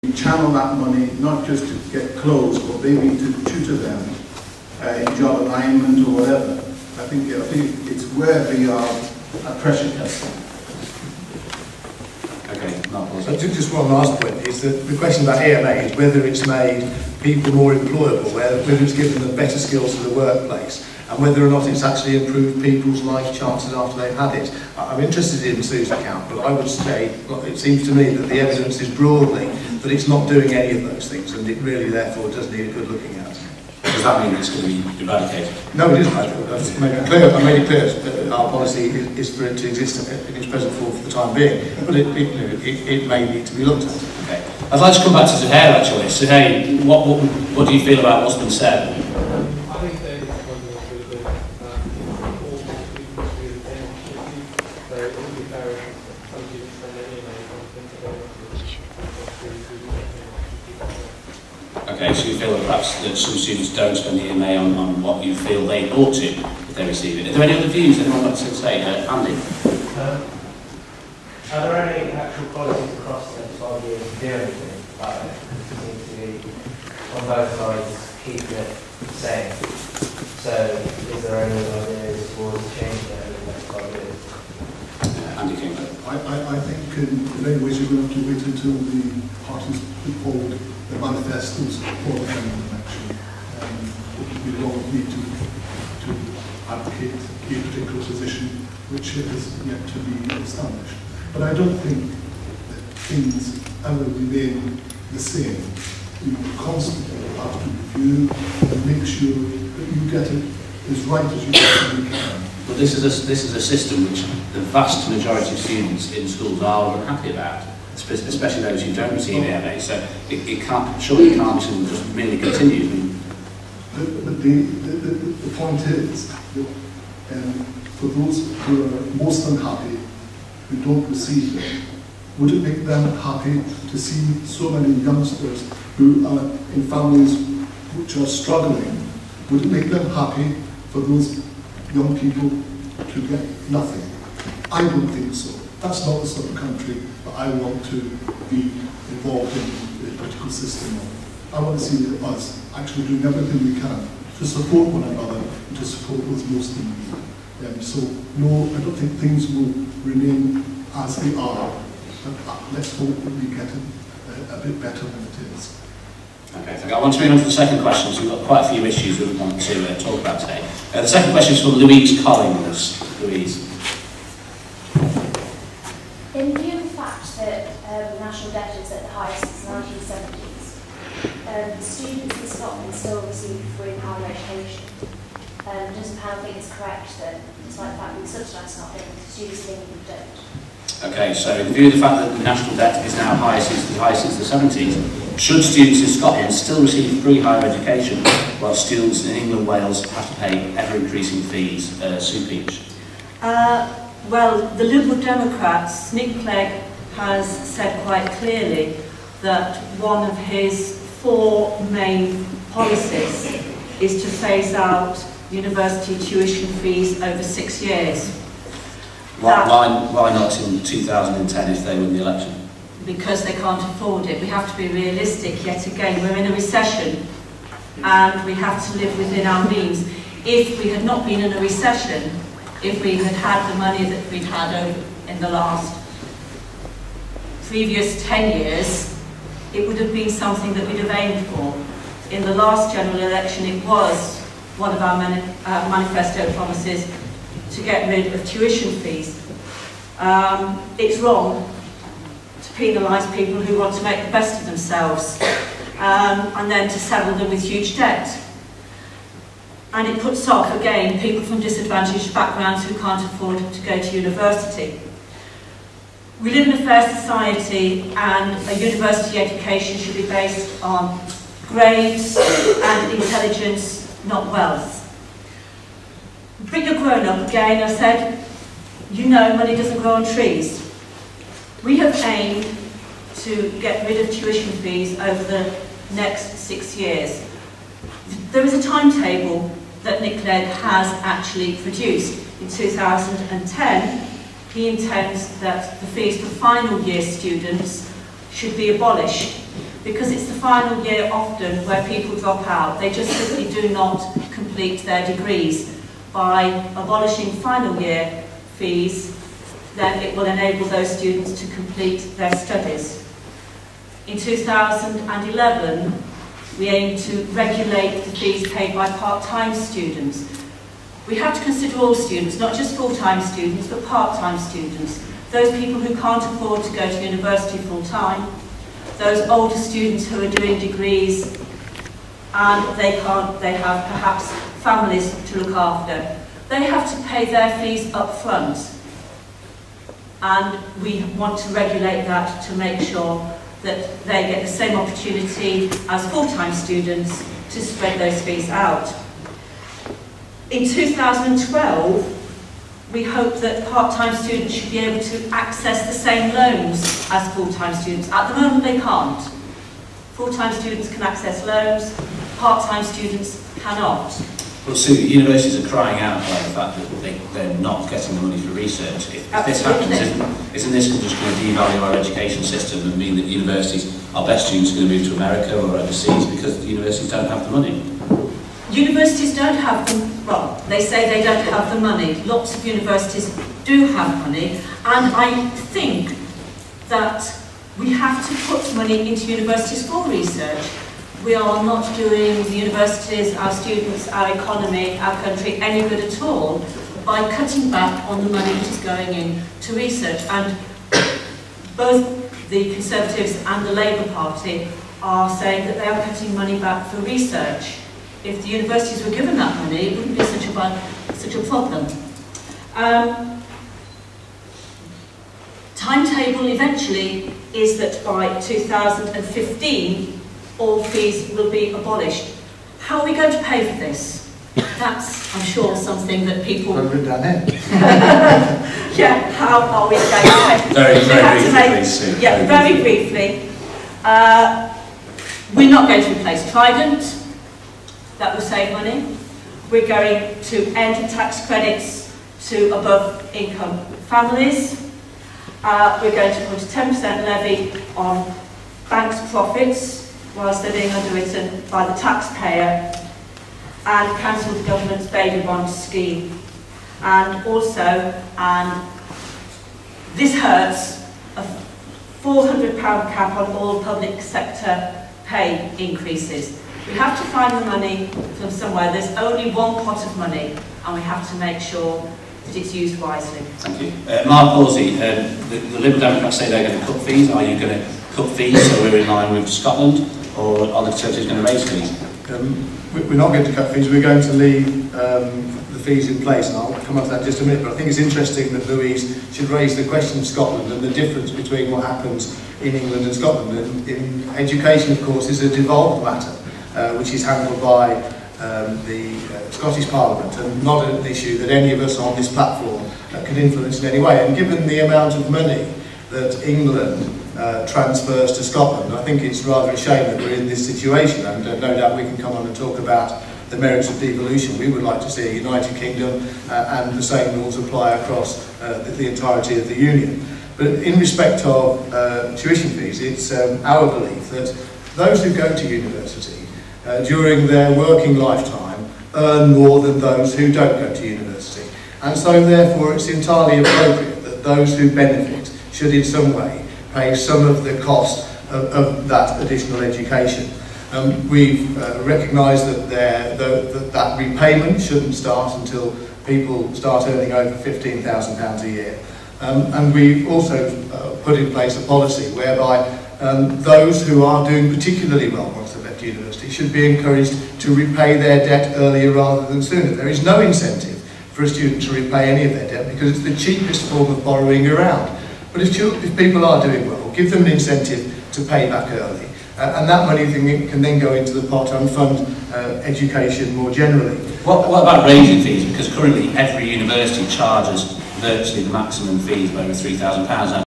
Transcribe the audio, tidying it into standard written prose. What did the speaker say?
we channel that money not just to get clothes, but maybe to tutor them in job alignment or whatever. I think it's where we are at pressure testing. Okay, so just one last point is that the question about EMA is whether it's made people more employable, whether it's given them better skills for the workplace, and whether or not it's actually improved people's life chances after they've had it. I'm interested in Sue's account, but I would say, well, it seems to me that the evidence is broadly that it's not doing any of those things, and it really therefore does need a good looking at. Does that mean it's going to be eradicated? No, it isn't. I've made it clear that our policy is for it to exist in its present form for the time being, but it may need to be looked at. Okay. I'd like to come back to Zuhair actually. Zuhair, what do you feel about what's been said? I think that it's one of the really good. All people to do the same opportunity. So it would be fair if some students spend any money on things that they want to. Okay, so you feel that perhaps that some students don't spend the EMA on what you feel they ought to if they receive it. Are there any other views anyone wants to say? Andy? Are there any actual policies across the 12 years to do anything about it? It seems to be on both sides keeping it the same. So is there any ideas towards changing it over the next 12 years? Andy King. I think in many ways you're going to have to wait until the parties put forward their manifestos for the general election. We all need to advocate a particular position which is yet to be established. But I don't think that things ever remain the same. You constantly have to review and make sure that you get it as right as you possibly can. But this is a system which the vast majority of students in schools are unhappy about, especially those who don't receive EMA. So it can't, surely it can't be something that just merely continues. But the point is that for those who are most unhappy, who don't receive them, would it make them happy to see so many youngsters who are in families which are struggling? Would it make them happy for those young people to get nothing? I don't think so. That's not the sort of country that I want to be involved in the political system of. I want to see us actually doing everything we can to support one another and to support those most in need. So no, I don't think things will remain as they are. But let's hope that we get it a bit better than it is. Okay, thank you. I want to move on to the second question, so we've got quite a few issues we want to talk about today. The second question is from Louise Collins. Louise. In view of the fact that the national debt is at the highest since the 1970s, students in Scotland still receive free and higher education. Does the panel think it's correct that, despite the fact that we subsidise nothing, students in England don't? Okay, so in view of the fact that the national debt is now high since the 70s, should students in Scotland still receive free higher education while students in England and Wales have to pay ever-increasing fees? Sue Peach. Well, the Liberal Democrats, Nick Clegg has said quite clearly that one of his 4 main policies is to phase out university tuition fees over 6 years. Why not in 2010 if they win the election? Because they can't afford it. We have to be realistic yet again. We're in a recession and we have to live within our means. If we had not been in a recession, if we had had the money that we've had over in the previous 10 years, it would have been something that we'd have aimed for. In the last general election, it was one of our manifesto promises to get rid of tuition fees. It's wrong to penalise people who want to make the best of themselves and then to saddle them with huge debt. And it puts off, again, people from disadvantaged backgrounds who can't afford to go to university. We live in a fair society and a university education should be based on grades and intelligence, not wealth. But you're grown up again, I said, you know money doesn't grow on trees. We have aimed to get rid of tuition fees over the next 6 years. There is a timetable that Nick Clegg has actually produced. In 2010, he intends that the fees for final year students should be abolished. because it's the final year often where people drop out. They just simply do not complete their degrees. By abolishing final year fees, then it will enable those students to complete their studies. In 2011, we aim to regulate the fees paid by part-time students. We have to consider all students, not just full-time students, but part-time students. Those people who can't afford to go to university full-time, those older students who are doing degrees and they have perhaps families to look after. They have to pay their fees up front. And we want to regulate that to make sure that they get the same opportunity as full-time students to spread those fees out. In 2012, we hope that part-time students should be able to access the same loans as full-time students. At the moment, they can't. Full-time students can access loans, part-time students cannot. Well, Sue, universities are crying out about the fact that they're not getting the money for research. If this happens, isn't this just going to devalue our education system and mean that universities, our best students are going to move to America or overseas because the universities don't have the money? Universities don't have the, well, they say they don't have the money. Lots of universities do have money, and I think that we have to put money into universities for research. We are not doing the universities, our students, our economy, our country any good at all by cutting back on the money that is going in to research. And both the Conservatives and the Labour Party are saying that they are cutting money back for research. If the universities were given that money, it wouldn't be such a problem. Timetable eventually is that by 2015, all fees will be abolished. How are we going to pay for this? That's, I'm sure, something that people... Yeah, how are we going to pay? Very briefly, Sue. Yeah, very briefly. We're not going to replace Trident. That will save money. We're going to end tax credits to above income families. We're going to put a 10% levy on banks' profits whilst they're being underwritten by the taxpayer, and cancel the government's baby bond scheme. And also, this hurts, a £400 cap on all public sector pay increases. We have to find the money from somewhere. There's only one pot of money, and we have to make sure that it's used wisely. Thank you. Mark Pawsey, the Liberal Democrats say they're going to cut fees. Are you going to cut fees so we're in line with Scotland, or are the Conservatives going to raise fees? We're not going to cut fees. We're going to leave the fees in place, and I'll come on to that in just a minute. But I think it's interesting that Louise should raise the question of Scotland and the difference between what happens in England and Scotland. And in education, of course, is a devolved matter, which is handled by the Scottish Parliament, and not an issue that any of us on this platform can influence in any way. And given the amount of money that England transfers to Scotland, I think it's rather a shame that we're in this situation, and no doubt we can come on and talk about the merits of devolution. We would like to see a United Kingdom and the same rules apply across the entirety of the Union. But in respect of tuition fees, it's our belief that those who go to university during their working lifetime earn more than those who don't go to university. And so therefore it's entirely appropriate that those who benefit should in some way pay some of the cost of that additional education. We've recognised that that repayment shouldn't start until people start earning over £15,000 a year. And we've also put in place a policy whereby those who are doing particularly well once they've left university should be encouraged to repay their debt earlier rather than sooner. There is no incentive for a student to repay any of their debt because it's the cheapest form of borrowing around. But if people are doing well, give them an incentive to pay back early. And that money can then go into the pot and fund education more generally. What about raising fees? Because currently every university charges virtually the maximum fees of over £3,000.